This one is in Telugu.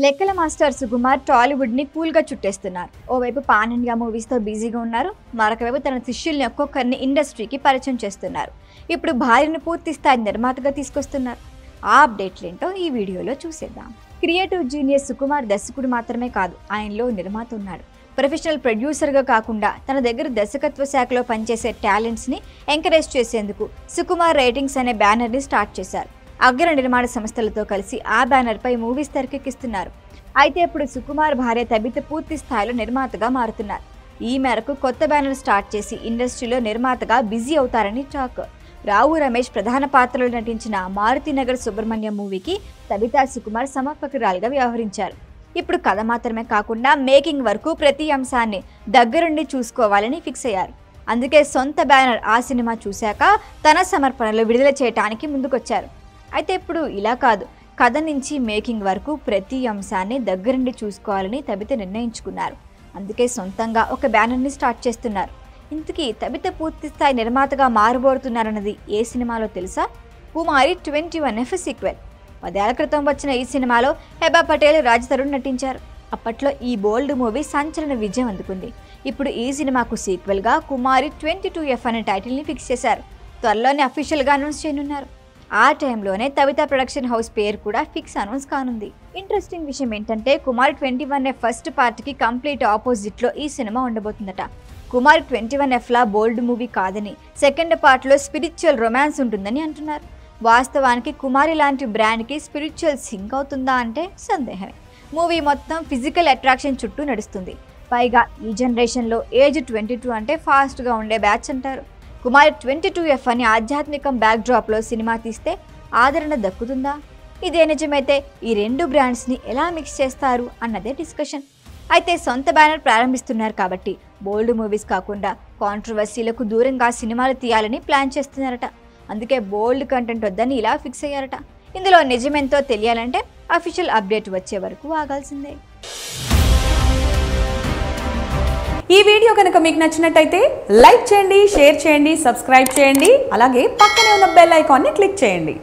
లెక్కల మాస్టర్ సుకుమార్ టాలీవుడ్ ని కూల్ గా చుట్టేస్తున్నారు. ఓవైపు పాన్ ఇండియా మూవీస్ తో బిజీగా ఉన్నారు, మరొక వైపు తన శిష్యుల్ని ఒక్కొక్కరిని ఇండస్ట్రీకి పరిచయం చేస్తున్నారు. ఇప్పుడు భార్యను పూర్తి స్థాయి నిర్మాతగా తీసుకొస్తున్నారు. ఆ అప్డేట్లేంటో ఈ వీడియోలో చూసేద్దాం. క్రియేటివ్ జీనియస్ సుకుమార్ దర్శకుడు మాత్రమే కాదు, ఆయనలో నిర్మాత ఉన్నాడు. ప్రొఫెషనల్ ప్రొడ్యూసర్గా కాకుండా తన దగ్గర దర్శకత్వ శాఖలో పనిచేసే టాలెంట్స్ని ఎంకరేజ్ చేసేందుకు సుకుమార్ రైటింగ్స్ అనే బ్యానర్ని స్టార్ట్ చేశారు. అగ్ర నిర్మాణ సంస్థలతో కలిసి ఆ బ్యానర్పై మూవీస్ తెరకెక్కిస్తున్నారు. అయితే ఇప్పుడు సుకుమార్ భార్య తబిత పూర్తి స్థాయిలో నిర్మాతగా మారుతున్నారు. ఈ మేరకు కొత్త బ్యానర్ స్టార్ట్ చేసి ఇండస్ట్రీలో నిర్మాతగా బిజీ అవుతారని టాక్. రావు రమేష్ ప్రధాన పాత్రలో నటించిన మారుతినగర్ సుబ్రహ్మణ్యం మూవీకి తబితా సుకుమార్ సమర్పకురాలుగా వ్యవహరించారు. ఇప్పుడు కథ మాత్రమే కాకుండా మేకింగ్ వరకు ప్రతి అంశాన్ని దగ్గరుండి చూసుకోవాలని ఫిక్స్ అయ్యారు. అందుకే సొంత బ్యానర్ ఆ సినిమా చూశాక తన సమర్పణలో విడుదల చేయడానికి ముందుకొచ్చారు. అయితే ఇప్పుడు ఇలా కాదు, కథ నుంచి మేకింగ్ వరకు ప్రతి అంశాన్ని దగ్గరుండి చూసుకోవాలని తబిత నిర్ణయించుకున్నారు. అందుకే సొంతంగా ఒక బ్యానర్ని స్టార్ట్ చేస్తున్నారు. ఇంతకీ తబిత పూర్తి స్థాయి నిర్మాతగా మారబోతున్నారన్నది ఏ సినిమాలో తెలుసా? కుమారి 21F సీక్వెల్. 10 ఏళ్ల క్రితం వచ్చిన ఈ సినిమాలో హెబా పటేల్, రాజ్ తరుణ్ నటించారు. అప్పట్లో ఈ బోల్డ్ మూవీ సంచలన విజయం అందుకుంది. ఇప్పుడు ఈ సినిమాకు సీక్వెల్గా కుమారి 22F అనే టైటిల్ని ఫిక్స్ చేశారు. త్వరలోనే అఫీషియల్గా అనౌన్స్ చేయనున్నారు. ఆ టైంలోనే తబిత ప్రొడక్షన్ హౌస్ పేరు కూడా ఫిక్స్ అనౌన్స్ కానుంది. ఇంట్రెస్టింగ్ విషయం ఏంటంటే కుమారి 21F ఫస్ట్ పార్ట్కి కంప్లీట్ ఆపోజిట్లో ఈ సినిమా ఉండబోతుందట. కుమారి 21Fలా బోల్డ్ మూవీ కాదని, సెకండ్ పార్ట్లో స్పిరిచువల్ రొమాన్స్ ఉంటుందని అంటున్నారు. వాస్తవానికి కుమారి లాంటి బ్రాండ్కి స్పిరిచువల్ సింక్ అవుతుందా అంటే సందేహమే. మూవీ మొత్తం ఫిజికల్ అట్రాక్షన్ చుట్టూ నడుస్తుంది. పైగా ఈ జనరేషన్లో ఏజ్ 22 అంటే ఫాస్ట్గా ఉండే బ్యాచ్ అంటారు. కుమారి 22F అని ఆధ్యాత్మికం బ్యాక్ డ్రాప్లో సినిమా తీస్తే ఆదరణ దక్కుతుందా? ఇదే నిజమైతే ఈ రెండు బ్రాండ్స్ని ఎలా మిక్స్ చేస్తారు అన్నదే డిస్కషన్. అయితే సొంత బ్యానర్ ప్రారంభిస్తున్నారు కాబట్టి బోల్డ్ మూవీస్ కాకుండా కాంట్రవర్సీలకు దూరంగా సినిమాలు తీయాలని ప్లాన్ చేస్తున్నారట. అందుకే బోల్డ్ కంటెంట్ వద్దని ఇలా ఫిక్స్ అయ్యారట. ఇందులో నిజమెంతో తెలియాలంటే అఫీషియల్ అప్డేట్ వచ్చే వరకు ఆగాల్సిందే. ఈ వీడియో కనుక మీకు నచ్చినట్టయితే లైక్ చేయండి, షేర్ చేయండి, సబ్స్క్రైబ్ చేయండి. అలాగే పక్కనే ఉన్న బెల్ ఐకాన్ని క్లిక్ చేయండి.